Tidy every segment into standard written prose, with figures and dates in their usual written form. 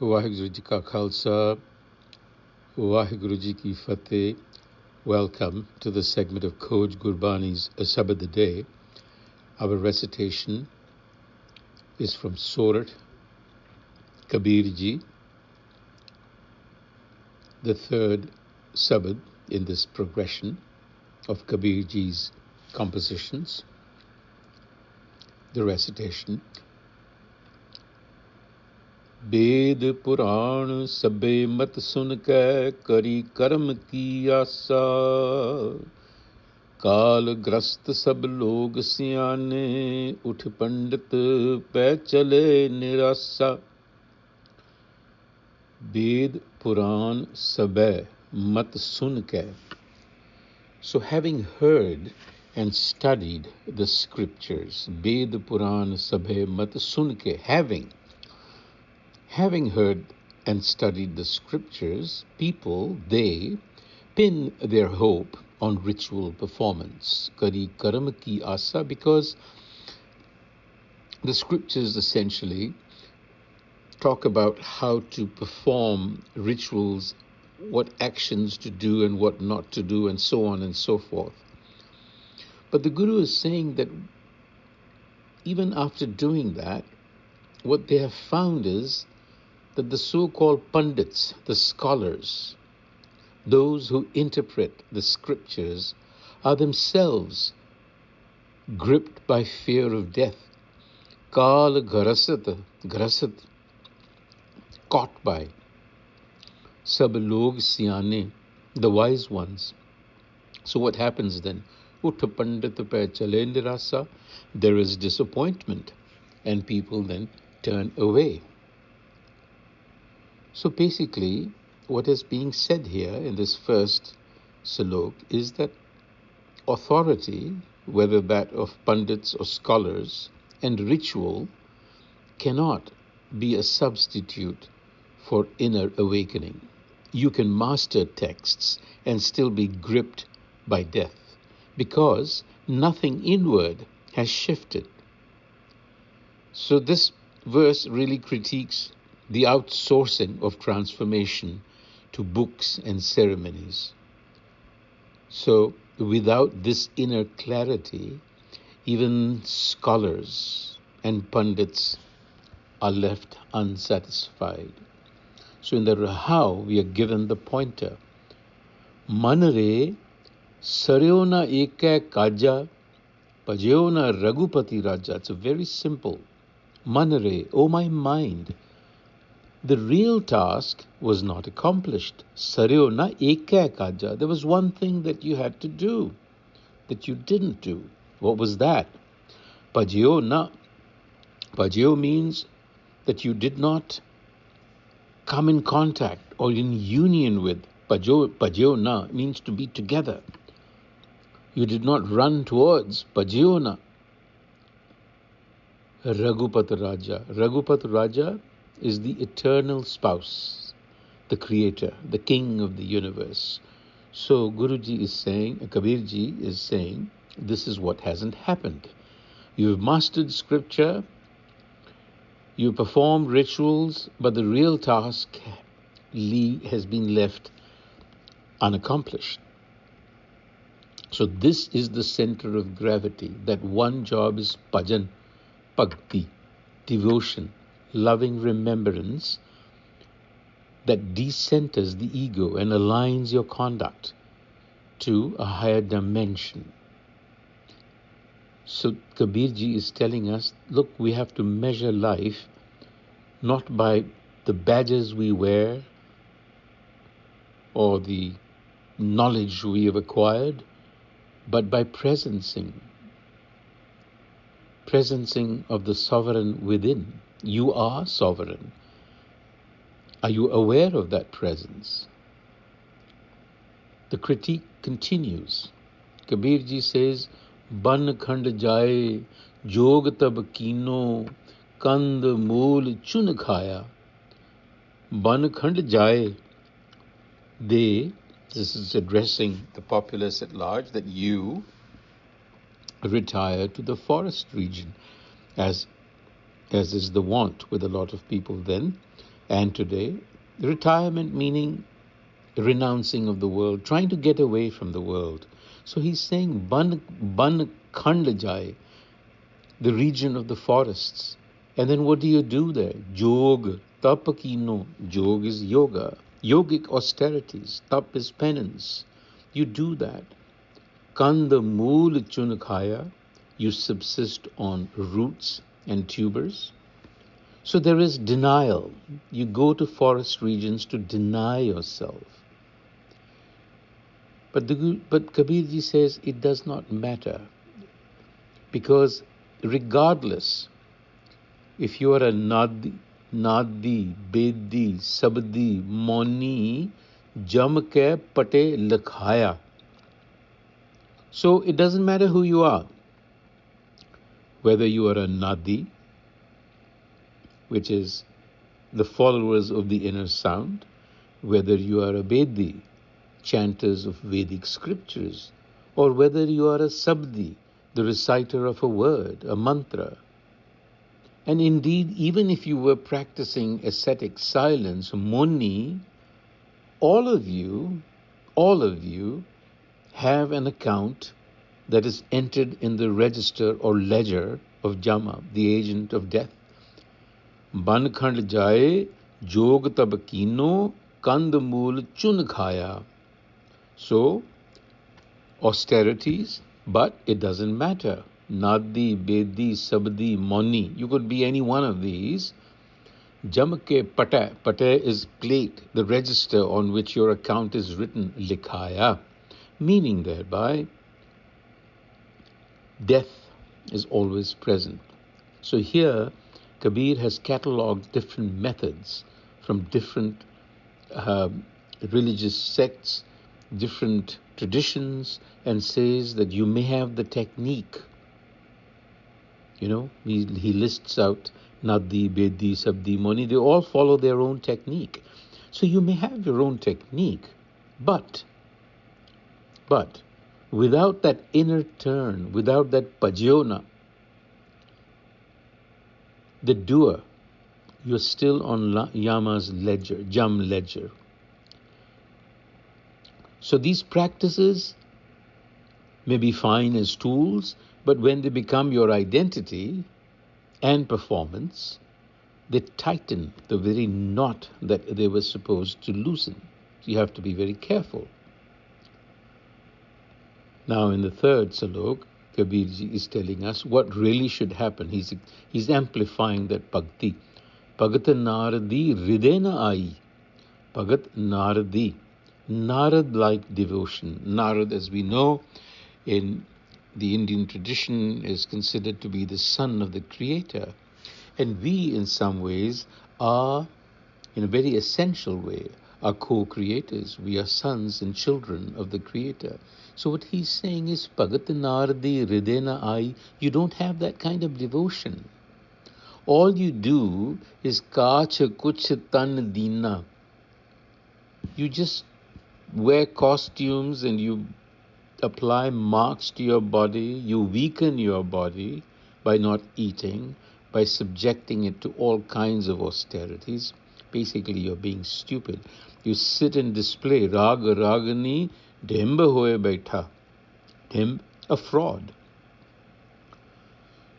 Waheguru Ji Ka Khalsa, Waheguru Ji Ki Fateh. Welcome to the segment of Khoj Gurbani's a-sabad-a-day. Our recitation is from Surat Kabir Ji, the third sabad in this progression of Kabir Ji's compositions. The recitation: Veda Purana सबे मत सुन कै करी कर्म की आसा काल ग्रस्त सब लोग सियाने उठ पंडित पै चले निरासा वेद पुराण सबे मत सुन कै. So having heard and studied the scriptures, Ved Puran Sabhe Mat Sunke, having heard and studied the scriptures, people, they pin their hope on ritual performance, Kari Karam Ki Asa, because the scriptures essentially talk about how to perform rituals, what actions to do and what not to do, and so on and so forth. But the Guru is saying that even after doing that, what they have found is that the so-called pundits, the scholars, those who interpret the scriptures, are themselves gripped by fear of death. Kal grasat, caught by. Sab log siyane, the wise ones. So what happens then? Uth pandit pe chale nirasa, there is disappointment, and people then turn away. So basically, what is being said here in this first salok is that authority, whether that of pundits or scholars, and ritual cannot be a substitute for inner awakening. You can master texts and still be gripped by death, because nothing inward has shifted. So this verse really critiques the outsourcing of transformation to books and ceremonies. So without this inner clarity, even scholars and pundits are left unsatisfied. So in the Rahau, we are given the pointer. Manare saryona eka kaja pajyona ragupati raja. It's a very simple. Manare, oh my mind, the real task was not accomplished. Saryona eka kaja. There was one thing that you had to do, that you didn't do. What was that? Pajyona. Pajyo means that you did not come in contact or in union with. Pajyona means to be together. You did not run towards Pajyona. Raghupat Raja. Raghupat Raja is the eternal spouse, the creator, the king of the universe. So Guruji is saying, Kabirji is saying, this is what hasn't happened. You've mastered scripture, you perform rituals, but the real task has been left unaccomplished. So this is the center of gravity. That one job is bhajan, bhakti, devotion, loving remembrance that decenters the ego and aligns your conduct to a higher dimension. So Kabirji is telling us, look, we have to measure life not by the badges we wear or the knowledge we have acquired, but by presencing of the sovereign within. You are sovereign. Are you aware of that presence? The critique continues. Kabirji says, Ban khand jaye, jog tab kino, kand mool chun khaya. Ban khand jaye, this is addressing the populace at large, that you retire to the forest region, as is the wont with a lot of people then. And today, retirement meaning renouncing of the world, trying to get away from the world. So he's saying ban khand jai, the region of the forests. And then what do you do there? Jog, tapakino. Jog is yoga. Yogic austerities. Tap is penance. You do that. Kanda mool chun khaya. You subsist on roots and tubers. So there is denial. You go to forest regions to deny yourself. But Kabirji says it does not matter, because regardless, if you are a Nadi, Bedi, Sabdi, Moni, Jam ke pate lakhaya. So it doesn't matter who you are, whether you are a Nadi, which is the followers of the inner sound, whether you are a Bedi, chanters of Vedic scriptures, or whether you are a Sabdi, the reciter of a word, a mantra. And indeed, even if you were practicing ascetic silence, Moni, all of you have an account that is entered in the register or ledger of Jama, the agent of death. Ban khand jaye, jog tab kino, kand mool chun khaya. So, austerities, but it doesn't matter. Nadi, Bedi, Sabdi, Moni. You could be any one of these. Jamke pata. Pata is plate, the register on which your account is written, likhaya, meaning thereby death is always present. So here, Kabir has catalogued different methods from different religious sects, different traditions, and says that you may have the technique. He lists out Nadi, Bedi, Sabdi, Moni. They all follow their own technique. So you may have your own technique, but without that inner turn, without that pajyona, the doer, you're still on Yama's ledger, Jam ledger. So these practices may be fine as tools, but when they become your identity and performance, they tighten the very knot that they were supposed to loosen. So you have to be very careful. Now in the third salok, Kabirji is telling us what really should happen. He's amplifying that bhakti. Bhagat Naradi Ridena Ai. Bhagat Naradi. Narad-like devotion. Narad, as we know, in the Indian tradition, is considered to be the son of the Creator. And we, in some ways, are, in a very essential way, are co-creators. We are sons and children of the Creator. So what he's saying is, Bhagat Naradi Ridena Ai, you don't have that kind of devotion. All you do is Kach Kuch Tan Dina. You just wear costumes and you apply marks to your body. You weaken your body by not eating, by subjecting it to all kinds of austerities. Basically, you're being stupid. You sit and display Rag Ragani Dhimba Hoye Baitha. Dhimb, a fraud.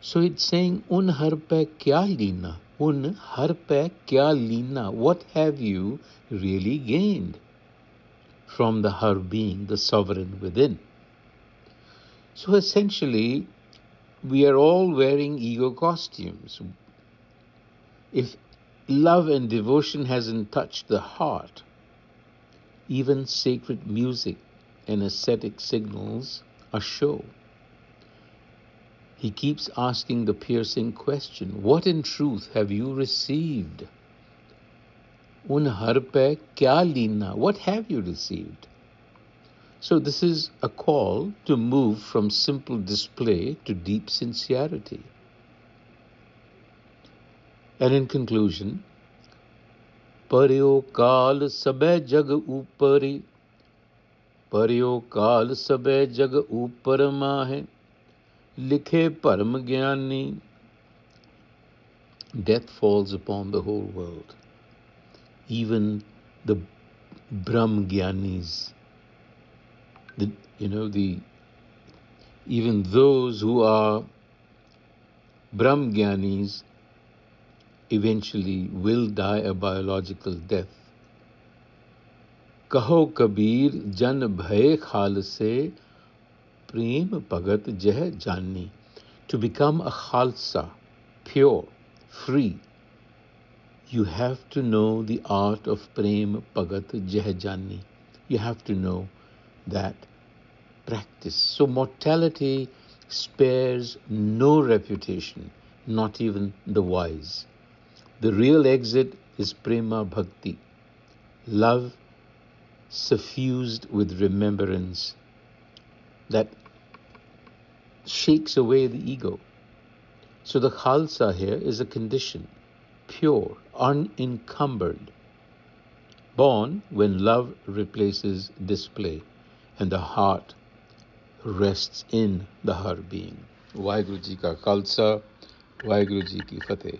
So it's saying, Un har pe kya leena? Un har pe kya leena? What have you really gained from the har being, the sovereign within? So essentially, we are all wearing ego costumes. If love and devotion hasn't touched the heart, even sacred music and ascetic signals are show. He keeps asking the piercing question, what in truth have you received? Un har pe kya leena? What have you received? So this is a call to move from simple display to deep sincerity. And in conclusion, Paryo kal sabe jag upari, Paryo kal sabe jag upar mahe, Likhe param gyani. Death falls upon the whole world. even the Brahm Gyanis, even those who are Brahm Gyanis eventually will die a biological death. Kaho Kabir jan bhay khal se prem bhagat jeh janni. To become a khalsa, pure, free, you have to know the art of prem bhagat jeh janni. You have to know that practice. So mortality spares no reputation, not even the wise. The real exit is prema bhakti, love suffused with remembrance that shakes away the ego. So the Khalsa here is a condition, pure, unencumbered, born when love replaces display and the heart rests in the Har being. Vaheguru Ji ka Khalsa, Vaheguru Ji ki Fateh.